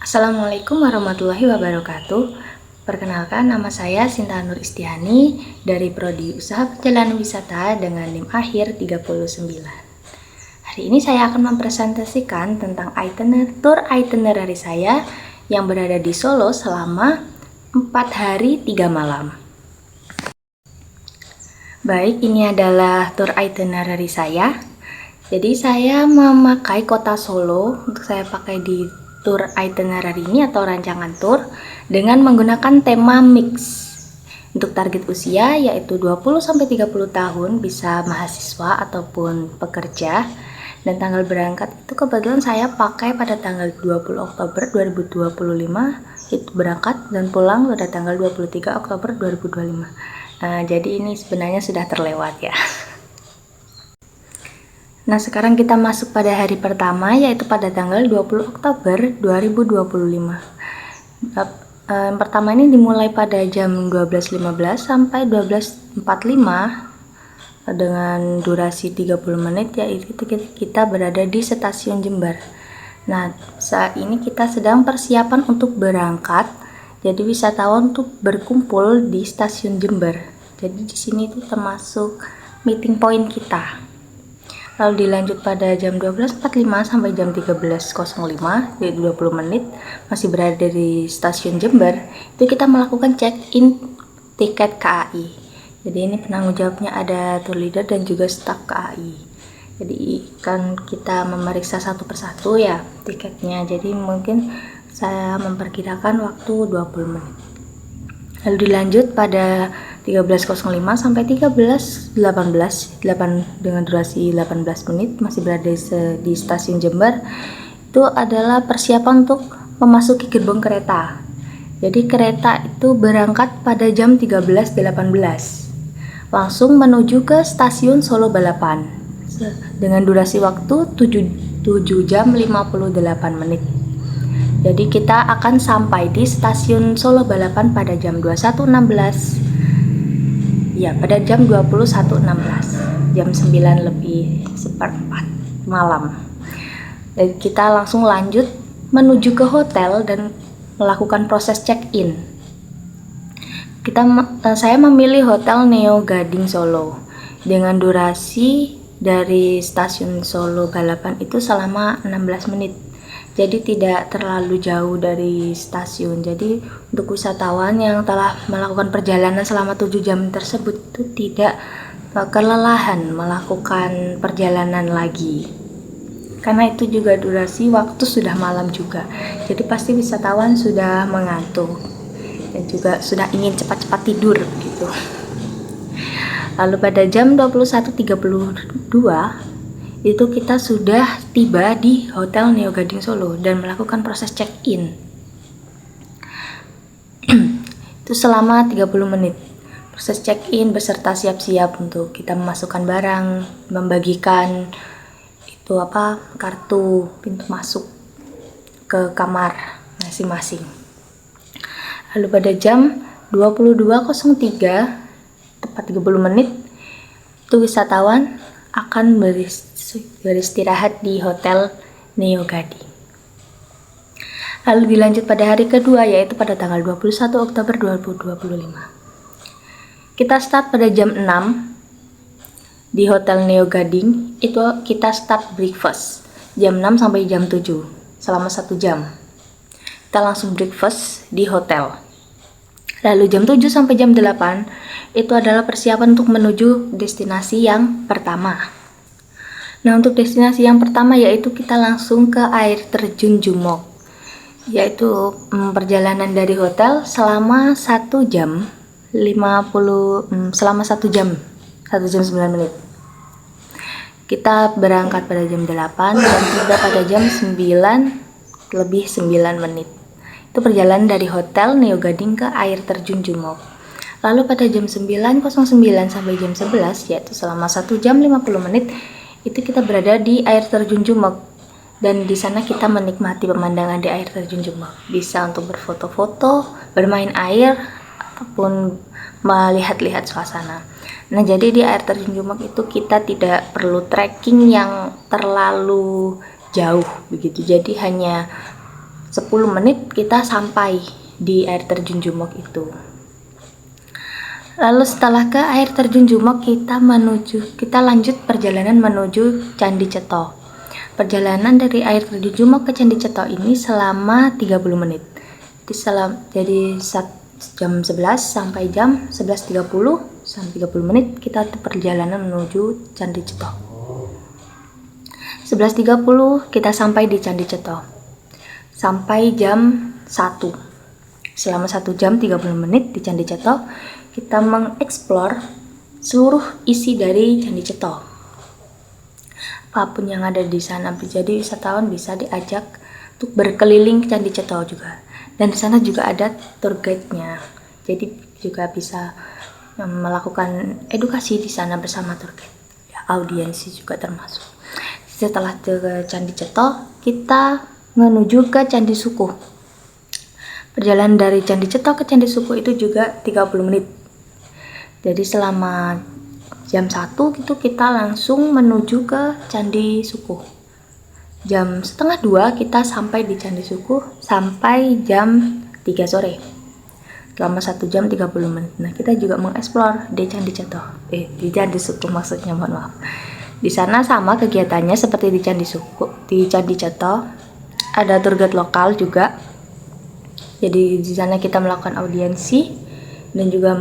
Assalamualaikum warahmatullahi wabarakatuh. Perkenalkan, nama saya Sinta Nur Istiani dari Prodi Usaha Perjalanan Wisata dengan NIM akhir 39. Hari ini saya akan mempresentasikan tentang tour itinerary saya yang berada di Solo selama 4 hari 3 malam. Baik, ini adalah tour itinerary saya. Jadi saya memakai kota Solo untuk saya pakai di tour itinerary ini atau rancangan tour dengan menggunakan tema mix. Untuk target usia yaitu 20-30 tahun, bisa mahasiswa ataupun pekerja. Dan tanggal berangkat itu kebetulan saya pakai pada tanggal 20 Oktober 2025 itu berangkat, dan pulang pada tanggal 23 Oktober 2025. Nah, jadi ini sebenarnya sudah terlewat ya. Nah, sekarang kita masuk pada hari pertama, yaitu pada tanggal 20 Oktober 2025. Yang pertama ini dimulai pada jam 12.15 sampai 12.45 dengan durasi 30 menit, yaitu kita berada di stasiun Jember. Nah, saat ini kita sedang persiapan untuk berangkat. Jadi wisatawan untuk berkumpul di stasiun Jember. Jadi di sini itu termasuk meeting point kita. Lalu dilanjut pada jam 12.45 sampai jam 13.05, yaitu 20 menit, masih berada di stasiun Jember. Itu kita melakukan check-in tiket KAI. Jadi ini penanggung jawabnya ada tour leader dan juga staf KAI. Jadi kan kita memeriksa satu persatu ya tiketnya. Jadi mungkin saya memperkirakan waktu 20 menit. Lalu dilanjut pada 13.05 sampai 13.18 dengan durasi 18 menit masih berada di stasiun Jember. Itu adalah persiapan untuk memasuki gerbong kereta. Jadi kereta itu berangkat pada jam 13.18 langsung menuju ke stasiun Solo Balapan dengan durasi waktu 7 jam 58 menit. Jadi kita akan sampai di stasiun Solo Balapan pada jam 21.16. Ya, pada jam 21.16, jam 9:04 malam. Dan kita langsung lanjut menuju ke hotel dan melakukan proses check-in. Saya memilih Hotel Neo Gading Solo dengan durasi dari stasiun Solo Balapan itu selama 16 menit. Jadi tidak terlalu jauh dari stasiun. Jadi untuk wisatawan yang telah melakukan perjalanan selama 7 jam tersebut itu tidak kelelahan melakukan perjalanan lagi. Karena itu juga durasi waktu sudah malam juga. Jadi pasti wisatawan sudah mengantuk dan juga sudah ingin cepat-cepat tidur gitu. Lalu pada jam 21.32 itu kita sudah tiba di Hotel Neo Gading Solo dan melakukan proses check-in. Itu selama 30 menit. Proses check-in beserta siap-siap untuk kita memasukkan barang, membagikan kartu pintu masuk ke kamar masing-masing. Lalu pada jam 22.03 tepat 30 menit itu wisatawan akan beristirahat di Hotel Neo Gading. Lalu dilanjut pada hari kedua, yaitu pada tanggal 21 Oktober 2025. Kita start pada jam 6 di Hotel Neo Gading. Itu kita start breakfast jam 6 sampai jam 7 selama 1 jam. Kita langsung breakfast di hotel. Lalu jam 7 sampai jam 8 itu adalah persiapan untuk menuju destinasi yang pertama. Nah, untuk destinasi yang pertama yaitu kita langsung ke air terjun Jumok. Yaitu perjalanan dari hotel selama 1 jam 9 menit. Kita berangkat pada jam 8 dan tiba pada jam 9:09 menit. Itu perjalanan dari Hotel Neo Gading ke air terjun Jumok. Lalu pada jam 9.09 sampai jam 11, yaitu selama 1 jam 50 menit, itu kita berada di air terjun Jumok. Dan di sana kita menikmati pemandangan di air terjun Jumok. Bisa untuk berfoto-foto, bermain air, ataupun melihat-lihat suasana. Nah, jadi di air terjun Jumok itu kita tidak perlu trekking yang terlalu jauh begitu. Jadi hanya 10 menit kita sampai di air terjun Jumok itu. Lalu setelah ke air terjun Jumok, kita lanjut perjalanan menuju Candi Ceto. Perjalanan dari air terjun Jumok ke Candi Ceto ini selama 30 menit. Jadi jam 11 sampai jam 11.30 sampai 30 menit kita perjalanan menuju Candi Ceto. 11.30 kita sampai di Candi Ceto. Sampai jam 1. Selama 1 jam 30 menit di Candi Ceto, kita mengeksplor seluruh isi dari Candi Ceto. Apapun yang ada di sana, jadi wisatawan bisa diajak untuk berkeliling Candi Ceto juga. Dan di sana juga ada tour guide-nya. Jadi juga bisa melakukan edukasi di sana bersama tour guide. Ya, audiensi juga termasuk. Setelah ke Candi Ceto, kita menuju ke Candi Sukuh. Perjalanan dari Candi Ceto ke Candi Sukuh itu juga 30 menit. Jadi selama jam 1 itu kita langsung menuju ke Candi Sukuh. Jam setengah 2 kita sampai di Candi Sukuh sampai jam 3 sore. Selama 1 jam 30 menit. Nah, kita juga mengeksplor di Candi Ceto. Di Candi Sukuh maksudnya, mohon maaf. Di sana sama kegiatannya seperti di Candi Sukuh, di Candi Ceto. Ada tour guide lokal juga. Jadi di sana kita melakukan audiensi dan juga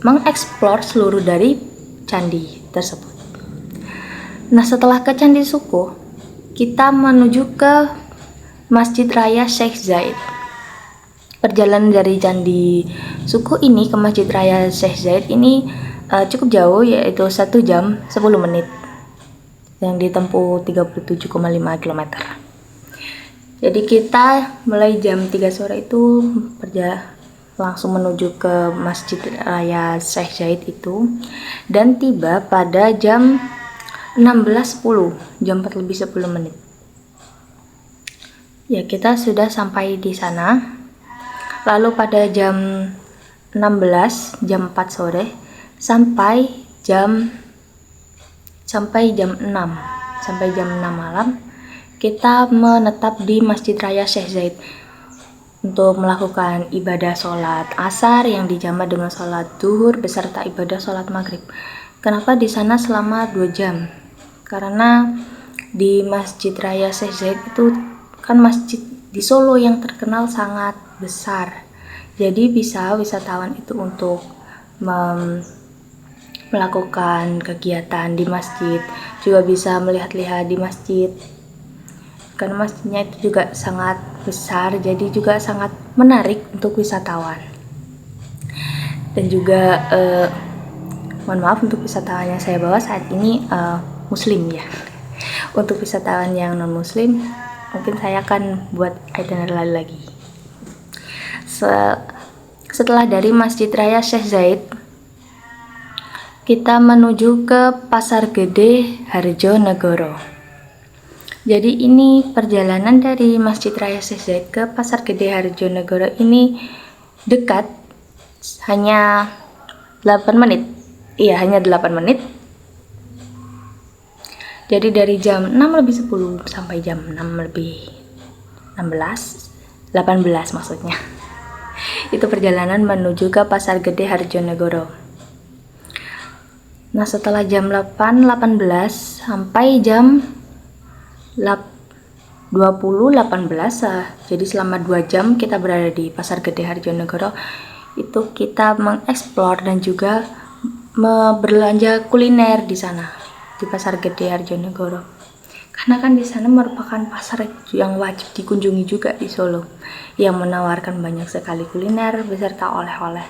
mengeksplor seluruh dari candi tersebut. Nah, setelah ke Candi Sukuh, kita menuju ke Masjid Raya Sheikh Zayed. Perjalanan dari Candi Sukuh ini ke Masjid Raya Sheikh Zayed ini cukup jauh, yaitu 1 jam 10 menit yang ditempuh 37,5 km. Jadi kita mulai jam 3 sore itu langsung menuju ke Masjid Raya Sheikh Zayed itu dan tiba pada jam 16.10, jam 4 lebih 10 menit. Ya, kita sudah sampai di sana. Lalu pada jam 16, jam 4 sore sampai jam 6 malam kita menetap di Masjid Raya Sheikh Zayed untuk melakukan ibadah sholat asar yang dijamak dengan sholat zuhur beserta ibadah sholat maghrib. Kenapa di sana selama 2 jam? Karena di Masjid Raya Sheikh Zayed itu kan masjid di Solo yang terkenal sangat besar. Jadi bisa wisatawan itu untuk melakukan kegiatan di masjid, juga bisa melihat-lihat di masjid. Karena masjidnya itu juga sangat besar, jadi juga sangat menarik untuk wisatawan. Dan juga mohon maaf untuk wisatawan yang saya bawa saat ini muslim ya. Untuk wisatawan yang non muslim mungkin saya akan buat itinerary lagi. Setelah dari Masjid Raya Sheikh Zayed, kita menuju ke Pasar Gede Harjonegoro. Jadi ini perjalanan dari Masjid Raya Sheikh Zayed ke Pasar Gede Harjonegoro ini dekat, hanya 8 menit. Iya, hanya 8 menit. Jadi dari jam 6 lebih 10 sampai jam 6 lebih 18 maksudnya. Itu perjalanan menuju ke Pasar Gede Harjonegoro. Nah, setelah jam 18 sampai jam 20.18, jadi selama 2 jam kita berada di Pasar Gede Harjonegoro. Itu kita mengeksplor dan juga berbelanja kuliner di sana, di Pasar Gede Harjonegoro. Karena kan di sana merupakan pasar yang wajib dikunjungi juga di Solo, yang menawarkan banyak sekali kuliner beserta oleh-oleh.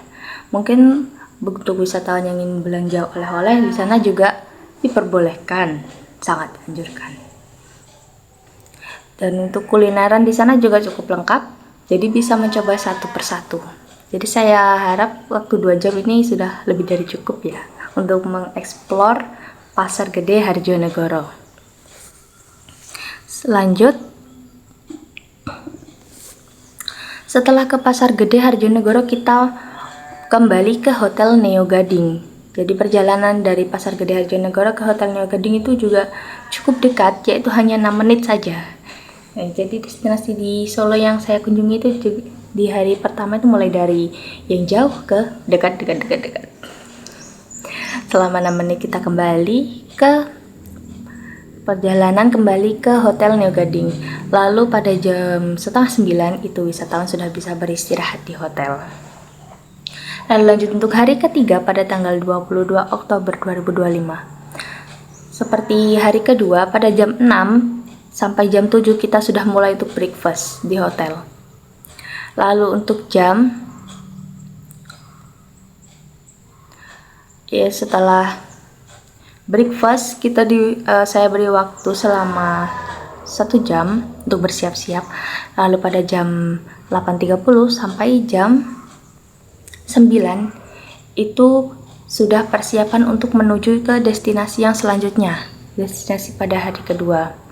Mungkin untuk wisatawan yang ingin belanja oleh-oleh di sana juga diperbolehkan, sangat dianjurkan. Dan untuk kulineran di sana juga cukup lengkap, jadi bisa mencoba satu persatu. Jadi saya harap waktu 2 jam ini sudah lebih dari cukup ya untuk mengeksplor Pasar Gede Harjonegoro. Lanjut, setelah ke Pasar Gede Harjonegoro kita kembali ke Hotel Neo Gading. Jadi perjalanan dari Pasar Gede Harjonegoro ke Hotel Neo Gading itu juga cukup dekat, yaitu hanya 6 menit saja. Nah, jadi destinasi di Solo yang saya kunjungi itu di hari pertama itu mulai dari yang jauh ke dekat. Selama 6 menit kita kembali ke perjalanan kembali ke Hotel Neo Gading. Lalu pada jam setengah 9 itu wisatawan sudah bisa beristirahat di hotel. Lalu lanjut untuk hari ketiga pada tanggal 22 Oktober 2025. Seperti hari kedua pada jam 6 sampai jam 7 kita sudah mulai untuk breakfast di hotel. Lalu untuk jam, ya setelah breakfast saya beri waktu selama 1 jam untuk bersiap-siap. Lalu pada jam 8.30 sampai jam 9 itu sudah persiapan untuk menuju ke destinasi yang selanjutnya, destinasi pada hari kedua.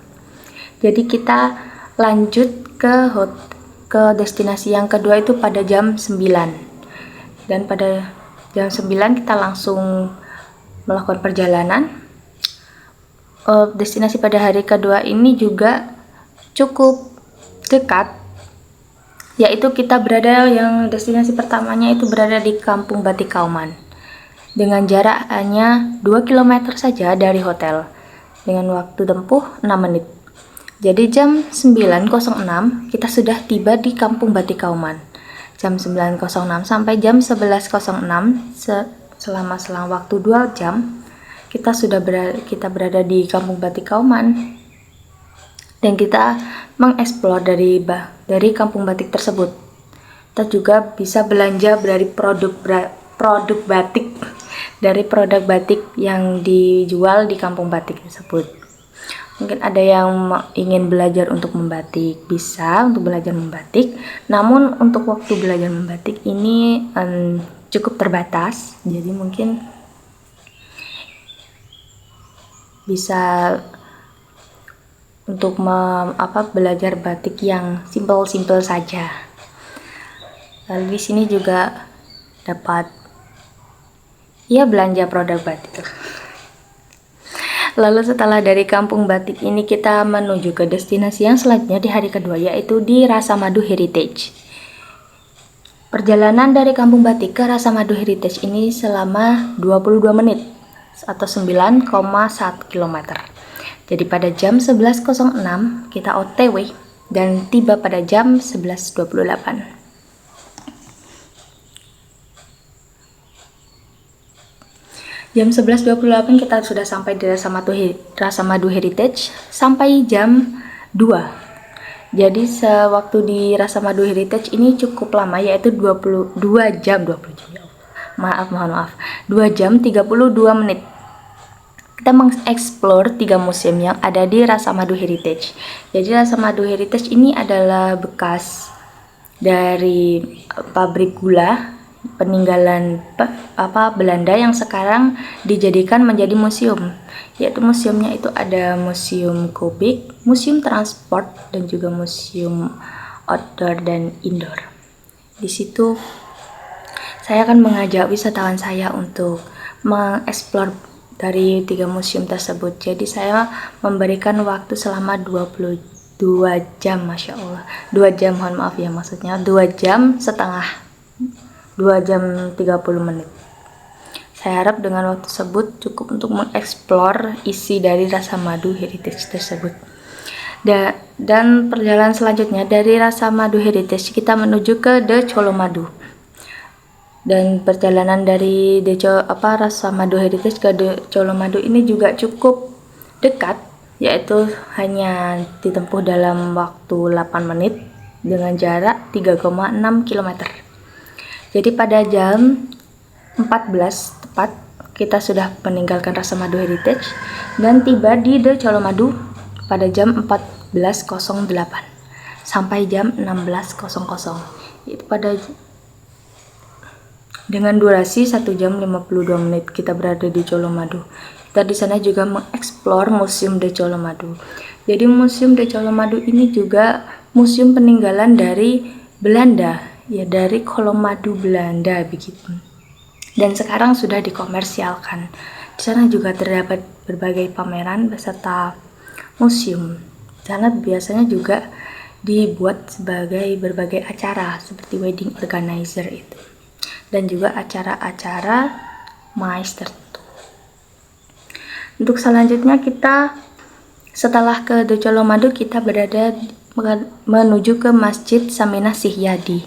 Jadi kita lanjut ke destinasi yang kedua itu pada jam 9. Dan pada jam 9 kita langsung melakukan perjalanan. Destinasi pada hari kedua ini juga cukup dekat, yaitu destinasi pertamanya itu berada di Kampung Batik Kauman dengan jarak hanya 2 km saja dari hotel dengan waktu tempuh 6 menit. Jadi jam 9.06 kita sudah tiba di Kampung Batik Kauman. Jam 9.06 sampai jam 11.06 selama selang waktu 2 jam kita berada di Kampung Batik Kauman dan kita mengeksplor dari kampung batik tersebut. Kita juga bisa belanja dari produk batik yang dijual di kampung batik tersebut. Mungkin ada yang ingin belajar untuk membatik, bisa untuk belajar membatik. Namun untuk waktu belajar membatik ini cukup terbatas, jadi mungkin bisa untuk belajar batik yang simple saja. Lalu di sini juga dapat belanja produk batik. Lalu setelah dari kampung batik ini kita menuju ke destinasi yang selanjutnya di hari kedua, yaitu di Rasa Madu Heritage. Perjalanan dari kampung batik ke Rasa Madu Heritage ini selama 22 menit atau 9,1 km. Jadi pada jam 11.06 kita OTW dan tiba pada jam 11.28. Jam 11.28 kita sudah sampai di Rasa Madu Heritage sampai jam 2. Jadi sewaktu di Rasa Madu Heritage ini cukup lama, yaitu 2 jam 32 menit. Kita mengeksplor 3 museum yang ada di Rasa Madu Heritage. Jadi Rasa Madu Heritage ini adalah bekas dari pabrik gula peninggalan Belanda yang sekarang dijadikan menjadi museum. Yaitu museumnya itu ada museum kubik, museum transport, dan juga museum outdoor dan indoor. Di situ saya akan mengajak wisatawan saya untuk mengeksplor dari 3 museum tersebut. Jadi saya memberikan waktu selama 22 jam, Masya Allah. 2 jam, mohon maaf ya, maksudnya 2 jam setengah, 2 jam 30 menit. Saya harap dengan waktu tersebut cukup untuk mengeksplor isi dari Rasa Madu Heritage tersebut. Dan perjalanan selanjutnya dari Rasa Madu Heritage kita menuju ke The Colomadu. Dan perjalanan dari Rasa Madu Heritage ke The Colomadu ini juga cukup dekat, yaitu hanya ditempuh dalam waktu 8 menit dengan jarak 3,6 km. Jadi pada jam 14 tepat kita sudah meninggalkan Rasa Madu Heritage dan tiba di The Colomadu pada jam 14.08 sampai jam 16.00. Itu dengan durasi 1 jam 52 menit kita berada di Colomadu. Kita di sana juga mengeksplor Museum The Colomadu. Jadi Museum The Colomadu ini juga museum peninggalan dari Belanda, ya, dari Colomadu Belanda begitu. Dan sekarang sudah dikomersialkan. Di sana juga terdapat berbagai pameran beserta museum. Sana biasanya juga dibuat sebagai berbagai acara seperti wedding organizer itu, dan juga acara-acara mais tertentu. Untuk selanjutnya kita setelah ke Docolomadu kita menuju ke Masjid Saminah Sihyadi.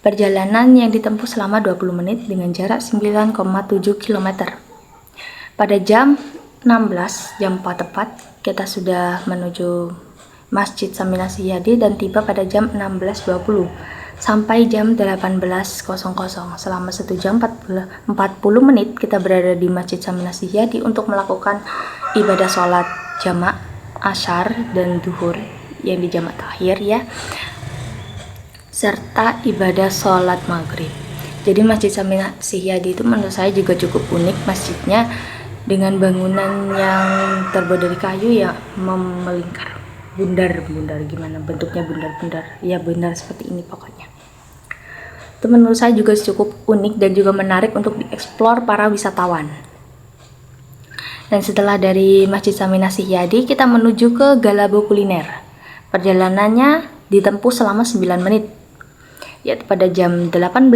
Perjalanan yang ditempuh selama 20 menit dengan jarak 9,7 km. Pada jam 16, jam 4 tepat, kita sudah menuju Masjid Saminah Sihyadi dan tiba pada jam 16.20 sampai jam 18.00. Selama 1 jam 40 menit kita berada di Masjid Saminah Sihyadi untuk melakukan ibadah sholat jamak asyar dan duhur yang di jamak takhir ya, serta ibadah sholat maghrib. Jadi Masjid Saminah Sihyadi itu menurut saya juga cukup unik masjidnya, dengan bangunan yang terbuat dari kayu yang melingkar, bundar gimana bentuknya, bundar ya, benar seperti ini pokoknya. Itu menurut saya juga cukup unik dan juga menarik untuk dieksplor para wisatawan. Dan setelah dari Masjid Saminah Sihyadi kita menuju ke Galabo Kuliner. Perjalanannya ditempuh selama 9 menit, yaitu pada jam 18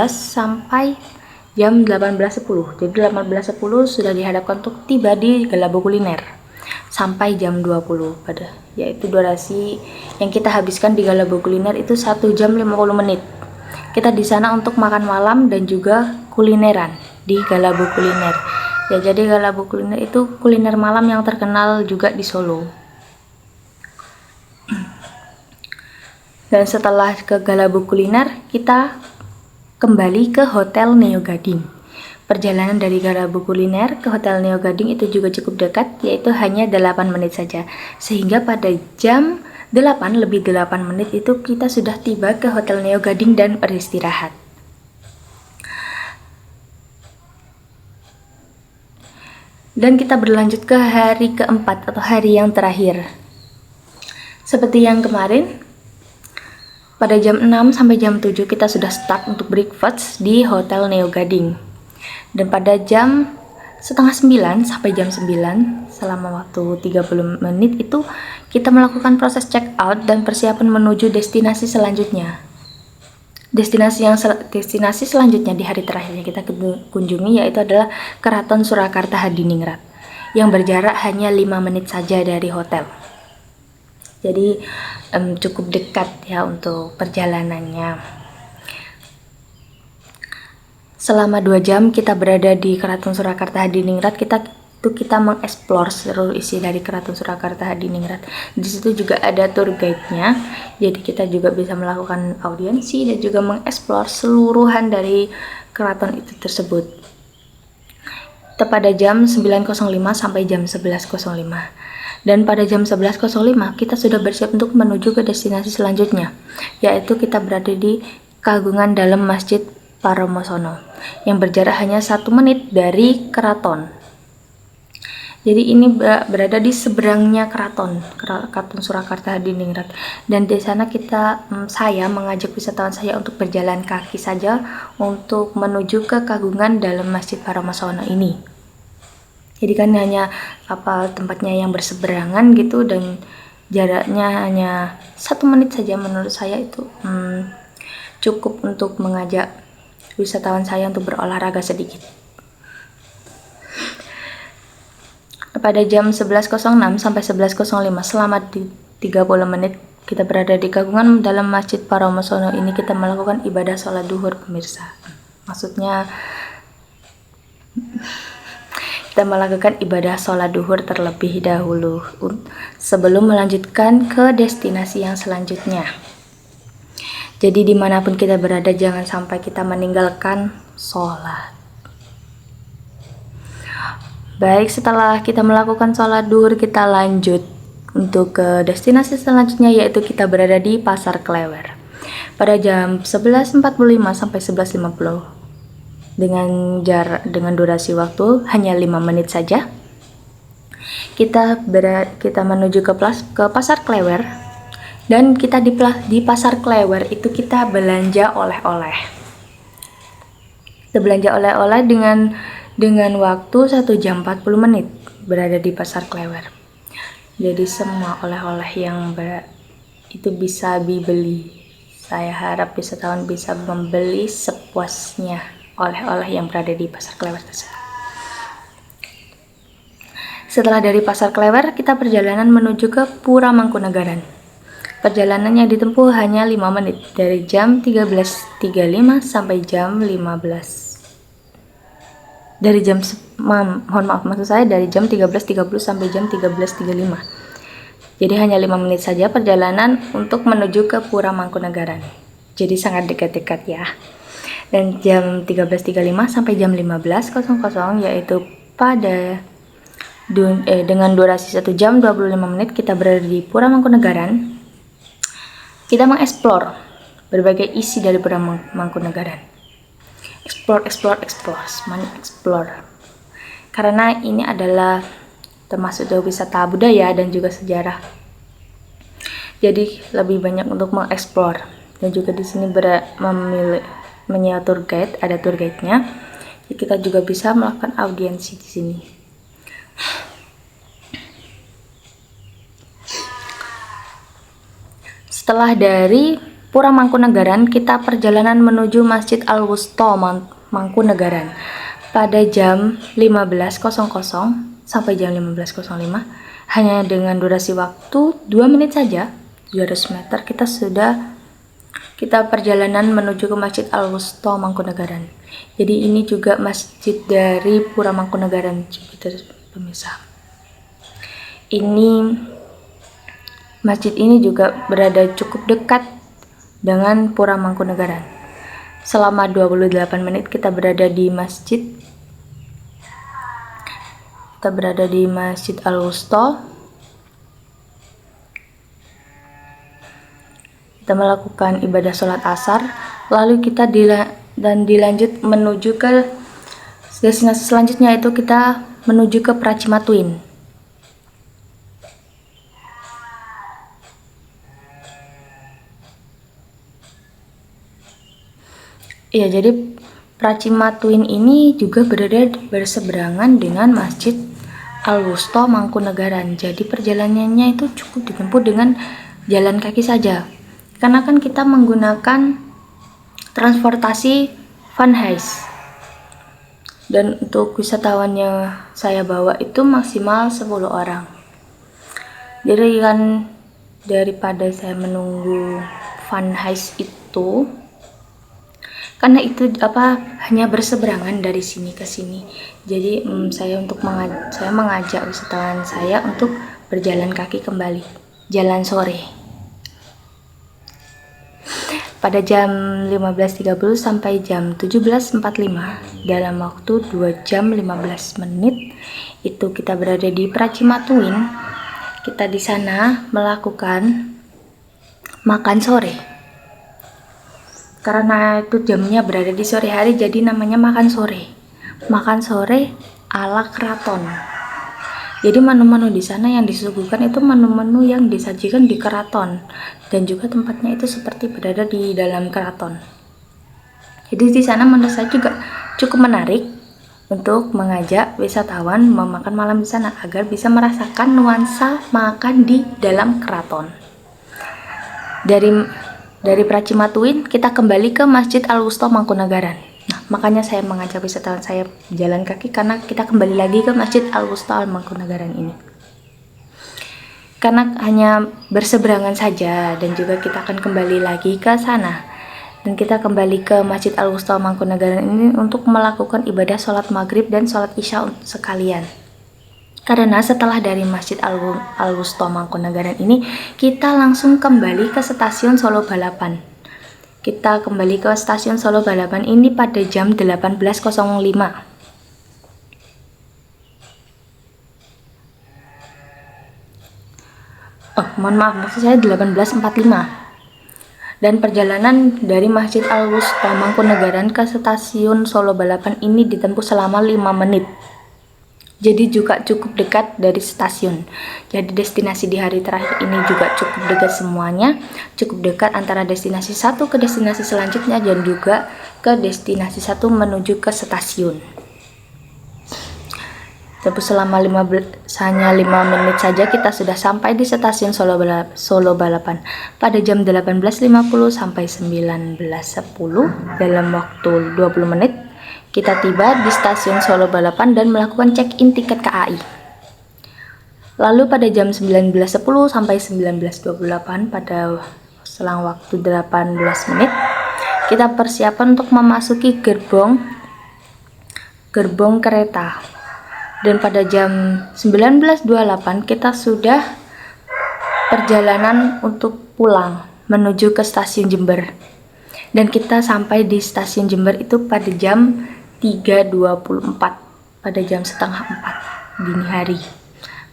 sampai jam 18.10. Jadi 18.10 sudah dihadapkan untuk tiba di Galabo Kuliner sampai jam 20 yaitu durasi yang kita habiskan di Galabo Kuliner itu 1 jam 50 menit. Kita di sana untuk makan malam dan juga kulineran di Galabo Kuliner. Ya, jadi Galabo Kuliner itu kuliner malam yang terkenal juga di Solo. Dan setelah ke Galabo Kuliner, kita kembali ke Hotel Neo Gading. Perjalanan dari Galabo Kuliner ke Hotel Neo Gading itu juga cukup dekat, yaitu hanya 8 menit saja. Sehingga pada jam 8 lebih 8 menit itu kita sudah tiba ke Hotel Neo Gading dan beristirahat. Dan kita berlanjut ke hari keempat atau hari yang terakhir. Seperti yang kemarin, pada jam 6 sampai jam 7 kita sudah start untuk breakfast di Hotel Neo Gading. Dan pada jam setengah 9 sampai jam 9, selama waktu 30 menit itu kita melakukan proses check out dan persiapan menuju destinasi selanjutnya. Destinasi selanjutnya di hari terakhir yang kita kunjungi yaitu adalah Keraton Surakarta Hadiningrat yang berjarak hanya 5 menit saja dari hotel. Jadi cukup dekat ya untuk perjalanannya. Selama 2 jam kita berada di Keraton Surakarta Hadiningrat, kita mengeksplor seluruh isi dari Keraton Surakarta Hadiningrat. Di situ juga ada tour guide-nya, jadi kita juga bisa melakukan audiensi dan juga mengeksplor seluruhan dari keraton itu tersebut. Pada jam 9.05 sampai jam 11.05. Dan pada jam 11.05 kita sudah bersiap untuk menuju ke destinasi selanjutnya, yaitu kita berada di Kagungan Dalam Masjid Paromosono yang berjarak hanya 1 menit dari keraton. Jadi ini berada di seberangnya Keraton Surakarta Hadiningrat, dan di sana saya mengajak wisatawan saya untuk berjalan kaki saja untuk menuju ke Kagungan Dalam Masjid Paromosono ini. Jadi kan hanya tempatnya yang berseberangan gitu, dan jaraknya hanya 1 menit saja. Menurut saya itu cukup untuk mengajak wisatawan saya untuk berolahraga sedikit. Pada jam 11.06 sampai 11.05 selama 30 menit kita berada di Kagungan Dalam Masjid Paromosono ini, kita melakukan ibadah sholat duhur, pemirsa. Maksudnya kita melakukan ibadah sholat duhur terlebih dahulu sebelum melanjutkan ke destinasi yang selanjutnya. Jadi dimanapun kita berada, jangan sampai kita meninggalkan sholat. Baik, setelah kita melakukan sholat duhur, kita lanjut untuk ke destinasi selanjutnya, yaitu kita berada di Pasar Klewer. Pada jam 11.45 sampai 11.50 dengan durasi waktu hanya 5 menit saja. Kita menuju ke Pasar Klewer, dan kita di Pasar Klewer itu kita belanja oleh-oleh. Kita belanja oleh-oleh dengan waktu 1 jam 40 menit berada di Pasar Klewer. Jadi semua oleh-oleh yang itu bisa dibeli. Saya harap wisatawan bisa membeli sepuasnya oleh-oleh yang berada di Pasar Klewer tersebut. Setelah dari Pasar Klewer, kita perjalanan menuju ke Pura Mangkunegaran. Perjalanannya ditempuh hanya 5 menit, dari jam 13.35 sampai jam 15. Dari jam dari jam 13.30 sampai jam 13.35. Jadi hanya 5 menit saja perjalanan untuk menuju ke Pura Mangkunegaran. Jadi sangat dekat-dekat ya. Dan jam 13.35 sampai jam 15.00 yaitu dengan durasi 1 jam 25 menit kita berada di Pura Mangkunegaran. Kita mengeksplor berbagai isi dari Pura Mangkunegaran. Explore. Karena ini adalah termasuk wisata budaya dan juga sejarah. Jadi lebih banyak untuk mengeksplor. Dan juga di sini menyewa tour guide, ada tour guide-nya. Jadi kita juga bisa melakukan audiensi di sini. Setelah dari Pura Mangkunegaran, kita perjalanan menuju Masjid Al-Wusta Mangkunegaran pada jam 15.00 sampai jam 15.05, hanya dengan durasi waktu 2 menit saja, 200 meter kita perjalanan menuju ke Masjid Al-Wusta Mangkunegaran. Jadi ini juga masjid dari Pura Mangkunegaran, pemirsa. Masjid ini juga berada cukup dekat dengan Pura Mangkunegaran. Selama 28 menit kita berada di masjid. Kita berada di Masjid Al-Wusta. Kita melakukan ibadah sholat asar, lalu kita dilanjut menuju ke destinasi selanjutnya, yaitu kita menuju ke Pracimatuin. Ya, jadi Pracimatuin ini juga berada berseberangan dengan Masjid Al-Wusta Mangkunegaran. Jadi perjalanannya itu cukup ditempuh dengan jalan kaki saja. Karena kan kita menggunakan transportasi van Hais. Dan untuk wisatawannya saya bawa itu maksimal 10 orang. Jadi kan daripada saya menunggu van Hais itu, karena itu hanya berseberangan dari sini ke sini. Jadi saya mengajak wisatawan saya untuk berjalan kaki kembali, jalan sore. Pada jam 15.30 sampai jam 17.45, dalam waktu 2 jam 15 menit itu kita berada di Pracimatuin. Kita di sana melakukan makan sore. Karena itu jamnya berada di sore hari, jadi namanya makan sore. Makan sore ala keraton. Jadi menu-menu di sana yang disuguhkan itu menu-menu yang disajikan di keraton, dan juga tempatnya itu seperti berada di dalam keraton. Jadi di sana menurut saya juga cukup menarik untuk mengajak wisatawan memakan malam di sana agar bisa merasakan nuansa makan di dalam keraton. Dari Pracimatuin kita kembali ke Masjid Al-Wusta Mangkunegaran. Nah, makanya saya mengajak wisatawan saya jalan kaki karena kita kembali lagi ke Masjid Al-Wusta Mangkunegaran ini. Karena hanya berseberangan saja, dan juga kita akan kembali lagi ke sana. Dan kita kembali ke Masjid Al-Wusta Mangkunegaran ini untuk melakukan ibadah sholat maghrib dan sholat isya sekalian. Karena setelah dari Masjid Al-Wusta Mangkunegaran ini, kita langsung kembali ke stasiun Solo Balapan. Kita kembali ke stasiun Solo Balapan ini pada jam 18.05. Mohon maaf, maksud saya 18.45. Dan perjalanan dari Masjid Al-Wusta Mangkunegaran ke stasiun Solo Balapan ini ditempuh selama 5 menit. Jadi juga cukup dekat dari stasiun. Jadi destinasi di hari terakhir ini juga cukup dekat semuanya. Cukup dekat antara destinasi satu ke destinasi selanjutnya, dan juga ke destinasi satu menuju ke stasiun. Tempuh selama hanya 5 menit saja kita sudah sampai di stasiun Solo Balapan pada jam 18.50 sampai 19.10. Dalam waktu 20 menit kita tiba di stasiun Solo Balapan dan melakukan check-in tiket KAI. Lalu pada jam 19.10 sampai 19.28 pada selang waktu 18 menit kita persiapan untuk memasuki gerbong kereta. Dan pada jam 19.28 kita sudah perjalanan untuk pulang menuju ke stasiun Jember. Dan kita sampai di stasiun Jember itu pada jam 3.24, pada jam setengah 4 dini hari.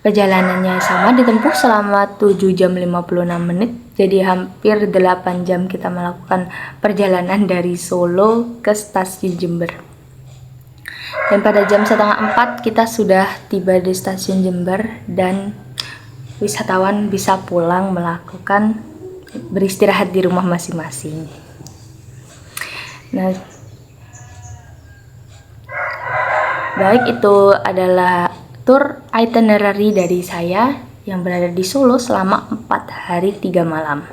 Perjalanannya sama, ditempuh selama 7 jam 56 menit. Jadi hampir 8 jam kita melakukan perjalanan dari Solo ke stasiun Jember. Dan pada jam setengah 4 kita sudah tiba di stasiun Jember dan wisatawan bisa pulang melakukan beristirahat di rumah masing-masing. Nah, baik, itu adalah tour itinerary dari saya yang berada di Solo selama 4 hari 3 malam.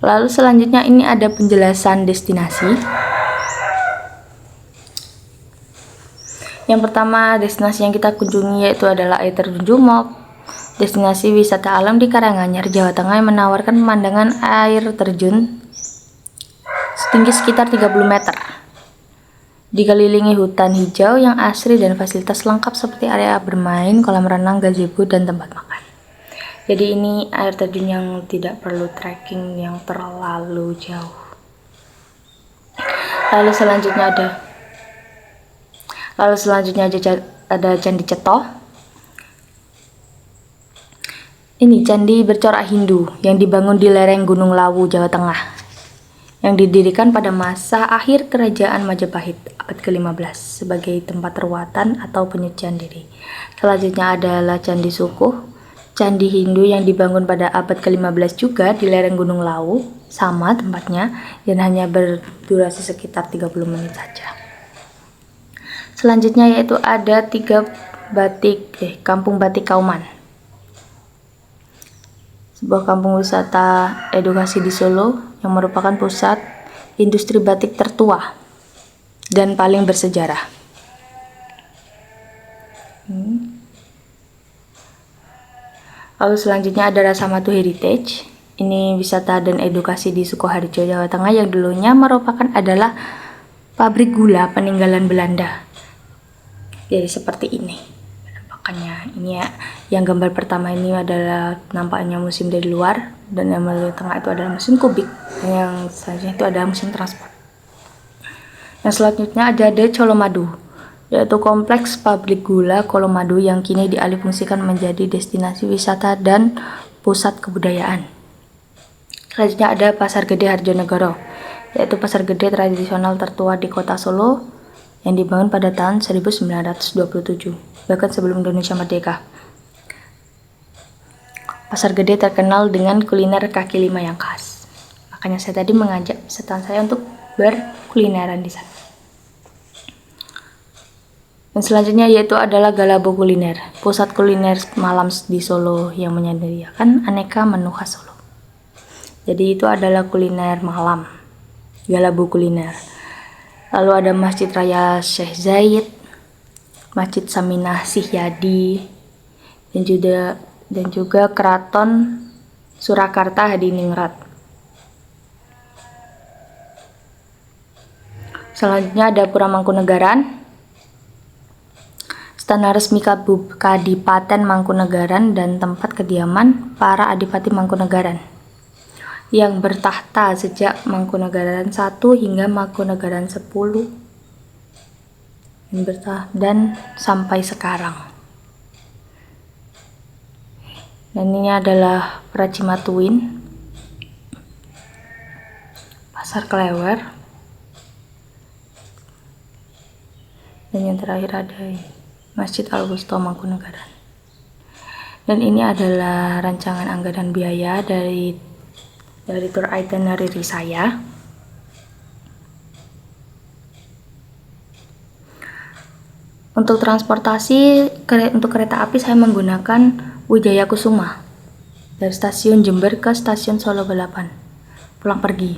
Lalu selanjutnya ini ada penjelasan destinasi. Yang pertama, destinasi yang kita kunjungi yaitu adalah Air Terjun Jumok, destinasi wisata alam di Karanganyar, Jawa Tengah yang menawarkan pemandangan air terjun setinggi sekitar 30 meter. Dikelilingi hutan hijau yang asri dan fasilitas lengkap seperti area bermain, kolam renang, gazebo, dan tempat makan. Jadi ini air terjun yang tidak perlu trekking yang terlalu jauh. Lalu selanjutnya ada Candi Cetoh. Ini candi bercorak Hindu yang dibangun di lereng Gunung Lawu, Jawa Tengah, yang didirikan pada masa akhir Kerajaan Majapahit abad ke-15 sebagai tempat ruatan atau penyucian diri. Selanjutnya adalah Candi Sukuh, candi Hindu yang dibangun pada abad ke-15 juga di lereng Gunung Lawu, sama tempatnya dan hanya berdurasi sekitar 30 menit saja. Selanjutnya yaitu ada Kampung Batik Kauman, sebuah kampung wisata edukasi di Solo yang merupakan pusat industri batik tertua dan paling bersejarah. Lalu selanjutnya ada Rasamatu Heritage. Ini wisata dan edukasi di Sukoharjo, Jawa Tengah yang dulunya adalah pabrik gula peninggalan Belanda. Jadi seperti ini penampakannya. Ini ya, yang gambar pertama ini adalah nampaknya musim dari luar, dan yang di tengah itu adalah musim kubik, dan yang selanjutnya itu adalah musim transport. Yang selanjutnya ada Colomadu, yaitu kompleks pabrik gula Colomadu yang kini dialihfungsikan menjadi destinasi wisata dan pusat kebudayaan. Selanjutnya ada Pasar Gede Harjonegoro, yaitu pasar gede tradisional tertua di kota Solo yang dibangun pada tahun 1927, bahkan sebelum Indonesia merdeka. Pasar Gede terkenal dengan kuliner kaki lima yang khas. Makanya saya tadi mengajak wisatawan saya untuk berkulineran di sana. Dan selanjutnya yaitu adalah Galabo Kuliner, pusat kuliner malam di Solo yang menyediakan aneka menu khas Solo. Jadi itu adalah kuliner malam, Galabo Kuliner. Lalu ada Masjid Raya Syekh Zayed, Masjid Saminah Sihyadi, dan juga Keraton Surakarta Hadiningrat. Selanjutnya ada Pura Mangkunegaran, Istana Resmi Kadipaten Mangkunegaran dan tempat kediaman para Adipati Mangkunegaran yang bertahta sejak Mangkunegaran 1 hingga Mangkunegaran 10 dan sampai sekarang. Dan ini adalah Pracimatuin, Pasar Klewer, dan yang terakhir ada Masjid Al-Wusta Mangkunegaran. Dan ini adalah rancangan anggaran biaya dari tour itinerary saya. Untuk transportasi untuk kereta api saya menggunakan Wijaya Kusuma dari stasiun Jember ke stasiun Solo Balapan pulang pergi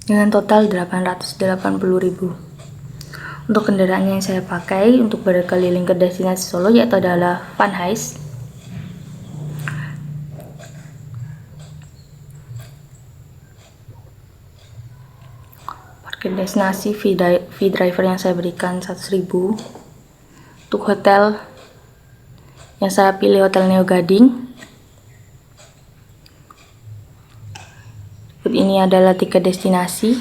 dengan total 880.000. Untuk kendaraan yang saya pakai untuk berkeliling ke destinasi Solo yaitu adalah Van Hais. Parkir destinasi fee driver yang saya berikan 100.000. Untuk hotel yang saya pilih Hotel Neo Gading. Ini adalah tiket destinasi.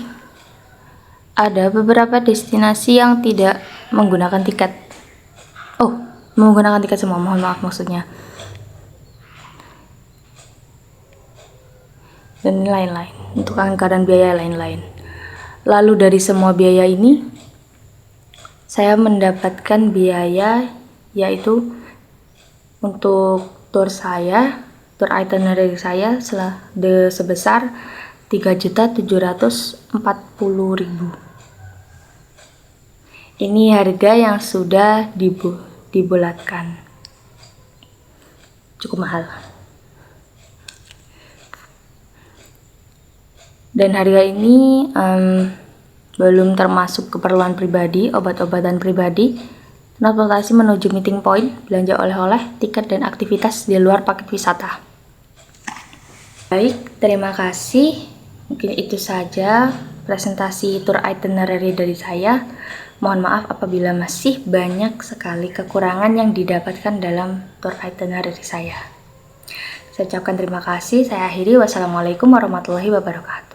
Ada beberapa destinasi yang tidak menggunakan tiket. Menggunakan tiket semua, mohon maaf maksudnya. Dan lain-lain, untuk angka dan biaya lain-lain. Lalu dari semua biaya ini, saya mendapatkan biaya yaitu untuk tour itinerary saya sebesar 3.740.000. Ini harga yang sudah dibulatkan. Cukup mahal. Dan harga ini belum termasuk keperluan pribadi, obat-obatan pribadi, transportasi menuju meeting point, belanja oleh-oleh, tiket, dan aktivitas di luar paket wisata. Baik, terima kasih. Mungkin itu saja presentasi tour itinerary dari saya. Mohon maaf apabila masih banyak sekali kekurangan yang didapatkan dalam tour itinerary saya. Saya ucapkan terima kasih. Saya akhiri. Wassalamualaikum warahmatullahi wabarakatuh.